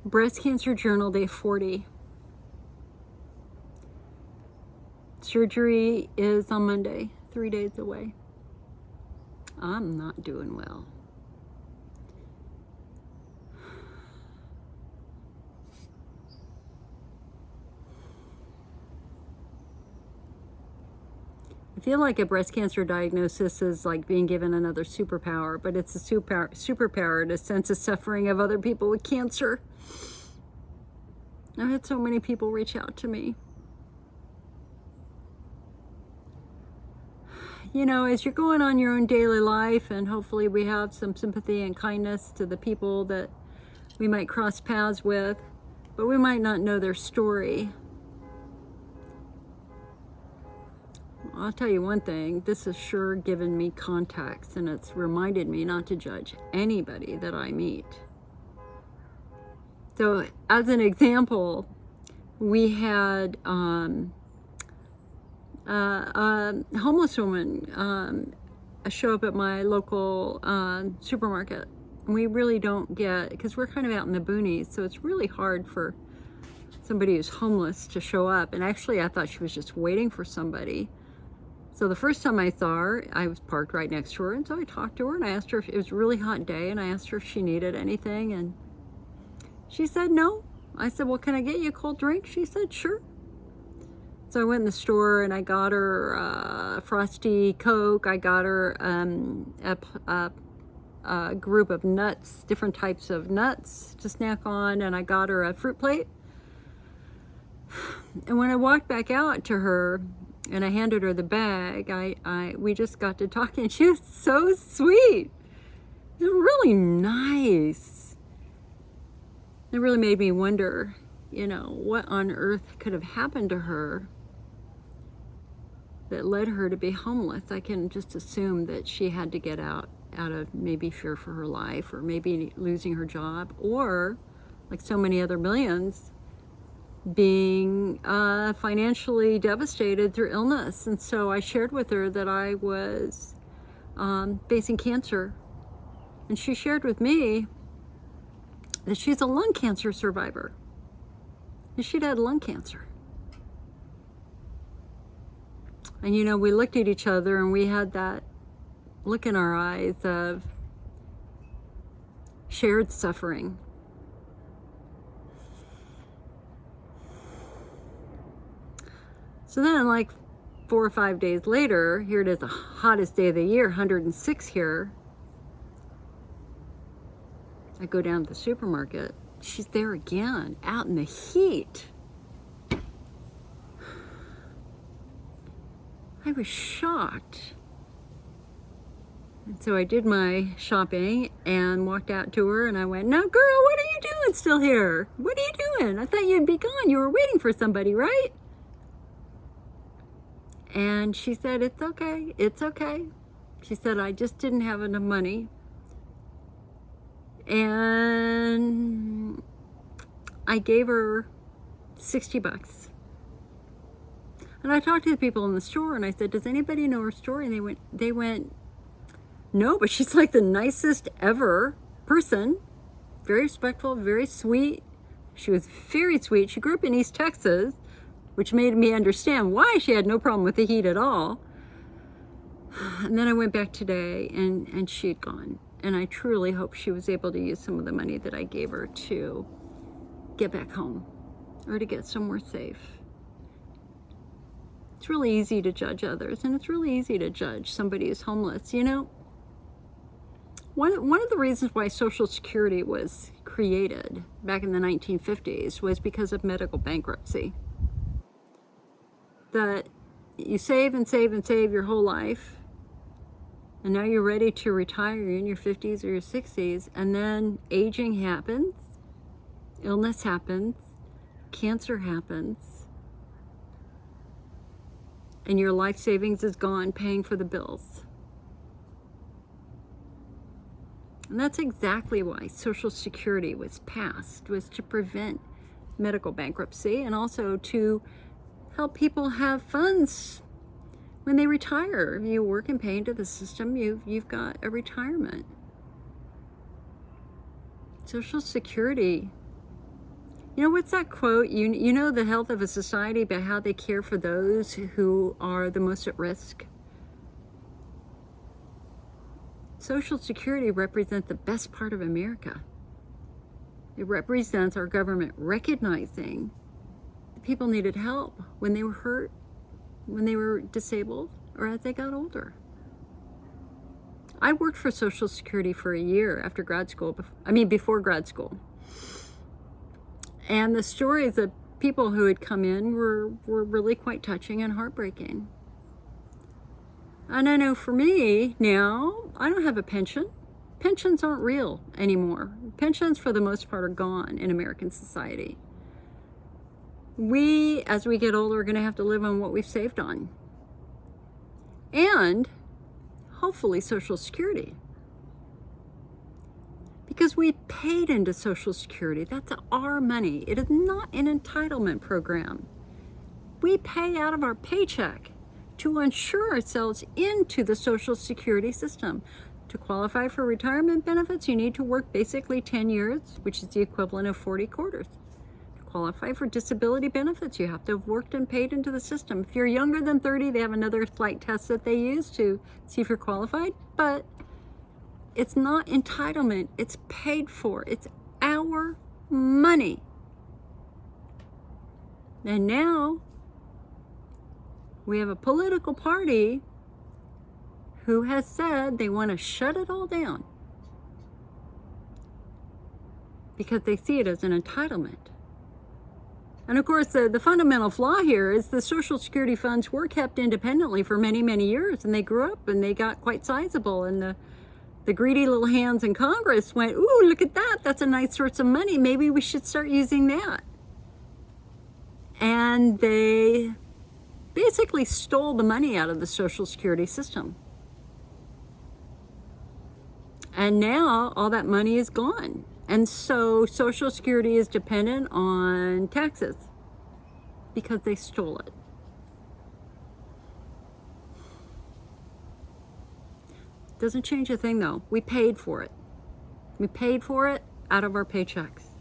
Breast Cancer Journal, day 40. Surgery is on Monday, 3 days away. I'm not doing well. I feel like a breast cancer diagnosis is like being given another superpower, but it's a superpower to sense the suffering of other people with cancer. I've had so many people reach out to me. You know, as you're going on your own daily life, and hopefully we have some sympathy and kindness to the people that we might cross paths with, but we might not know their story. I'll tell you one thing, this has sure given me context, and it's reminded me not to judge anybody that I meet. So as an example, we had a homeless woman show up at my local supermarket. We really don't get, because we're kind of out in the boonies, so it's really hard for somebody who's homeless to show up. And actually I thought she was just waiting for somebody. So the first time I saw her, I was parked right next to her, and so I talked to her and I asked her if it was a really hot day, and I asked her if she needed anything, and she said no. I said, well, can I get you a cold drink? She said, sure. So I went in the store and I got her a Frosty Coke. I got her a group of nuts, different types of nuts to snack on, and I got her a fruit plate. And when I walked back out to her and I handed her the bag, we just got to talking. She was so sweet. It was really nice. It really made me wonder, you know, what on earth could have happened to her that led her to be homeless. I can just assume that she had to get out of maybe fear for her life, or maybe losing her job, or like so many other millions, being financially devastated through illness. And so I shared with her that I was facing cancer, and she shared with me that she's a lung cancer survivor, and she'd had lung cancer. And you know, we looked at each other and we had that look in our eyes of shared suffering. So then, like 4 or 5 days later, here it is, the hottest day of the year, 106 here. I go down to the supermarket. She's there again, out in the heat. I was shocked. And so I did my shopping and walked out to her, and I went, "Now, girl, what are you doing still here? What are you doing? I thought you'd be gone. You were waiting for somebody, right?" And she said, "It's okay. It's okay." She said, "I just didn't have enough money." And I gave her $60. And I talked to the people in the store and I said, "Does anybody know her story?" And they went, "No, but she's like the nicest ever person. Very respectful, very sweet." She was very sweet. She grew up in East Texas, which made me understand why she had no problem with the heat at all. And then I went back today and she had gone. And I truly hope she was able to use some of the money that I gave her to get back home or to get somewhere safe. It's really easy to judge others, and it's really easy to judge somebody who's homeless. You know, one of the reasons why Social Security was created back in the 1950s was because of medical bankruptcy. That you save and save and save your whole life, and now you're ready to retire, you're in your 50s or your 60s, and then aging happens, illness happens, cancer happens, and your life savings is gone paying for the bills. And that's exactly why Social Security was passed, was to prevent medical bankruptcy and also to help people have funds when they retire. If you work and pay into the system, you've got a retirement. Social Security You know, what's that quote? You know the health of a society by how they care for those who are the most at risk. Social Security represents the best part of America. It represents our government recognizing that people needed help when they were hurt, when they were disabled, or as they got older. I worked for Social Security for a year after grad school, before grad school. And the stories of people who had come in were really quite touching and heartbreaking. And I know for me now, I don't have a pension. Pensions aren't real anymore. Pensions, for the most part, are gone in American society. We, as we get older, are going to have to live on what we've saved on. And hopefully Social Security. Because we paid into Social Security. That's our money. It is not an entitlement program. We pay out of our paycheck to insure ourselves into the Social Security system. To qualify for retirement benefits, you need to work basically 10 years, which is the equivalent of 40 quarters. To qualify for disability benefits, you have to have worked and paid into the system. If you're younger than 30, they have another flight test that they use to see if you're qualified, but it's not entitlement, it's paid for. It's our money. And now we have a political party who has said they want to shut it all down because they see it as an entitlement. And of course, the fundamental flaw here is the Social Security funds were kept independently for many, many years, and they grew up and they got quite sizable, and the greedy little hands in Congress went, ooh, look at that, that's a nice source of money, maybe we should start using that. And they basically stole the money out of the Social Security system. And now all that money is gone. And so Social Security is dependent on taxes because they stole it. Doesn't change a thing though. We paid for it. We paid for it out of our paychecks.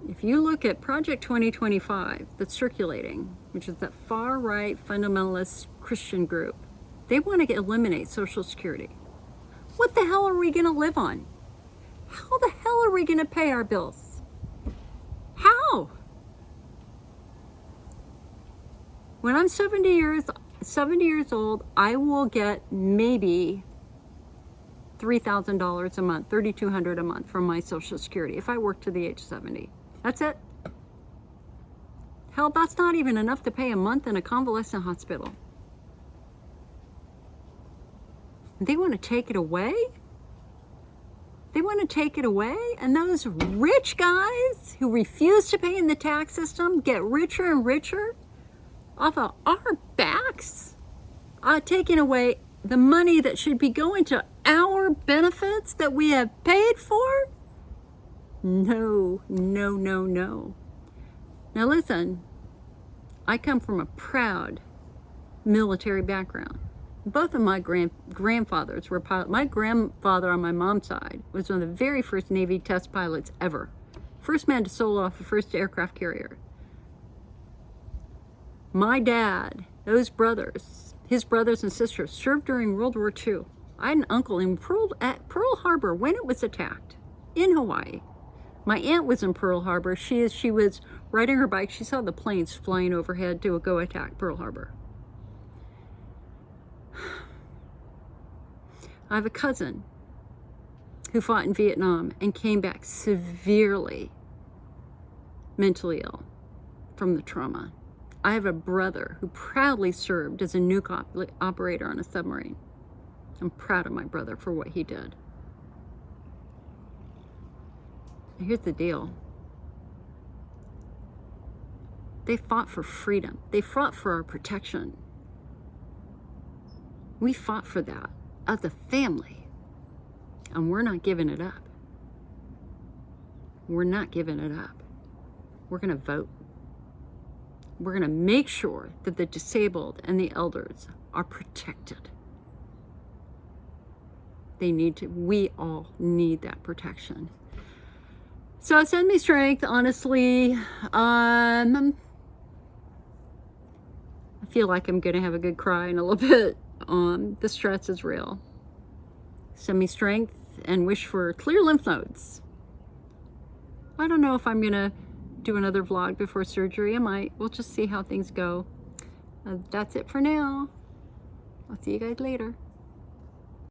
If you look at Project 2025 that's circulating, which is that far-right fundamentalist Christian group, they want to eliminate Social Security. What the hell are we going to live on? How the hell are we going to pay our bills? How? When I'm 70 years old, I will get maybe $3,000 a month, $3,200 a month from my Social Security if I work to the age 70. That's it. Hell, that's not even enough to pay a month in a convalescent hospital. They want to take it away? They want to take it away? And those rich guys who refuse to pay in the tax system get richer and richer off of our backs, taking away the money that should be going to our benefits that we have paid for? No, no, no, no. Now listen, I come from a proud military background. Both of my grandfathers were pilots. My grandfather on my mom's side was one of the very first Navy test pilots ever. First man to solo off the first aircraft carrier. My dad, his brothers and sisters served during World War II. I had an uncle at Pearl Harbor when it was attacked in Hawaii. My aunt was in Pearl Harbor. She was riding her bike. She saw the planes flying overhead to go attack Pearl Harbor. I have a cousin who fought in Vietnam and came back severely mentally ill from the trauma. I have a brother who proudly served as a nuke operator on a submarine. I'm proud of my brother for what he did. Here's the deal. They fought for freedom. They fought for our protection. We fought for that as a family, and we're not giving it up. We're not giving it up. We're going to vote. We're going to make sure that the disabled and the elders are protected. we all need that protection. So send me strength, honestly. I feel like I'm going to have a good cry in a little bit. The stress is real. Send me strength and wish for clear lymph nodes. I don't know if I'm going to do another vlog before surgery. I might. We'll just see how things go. That's it for now. I'll see you guys later.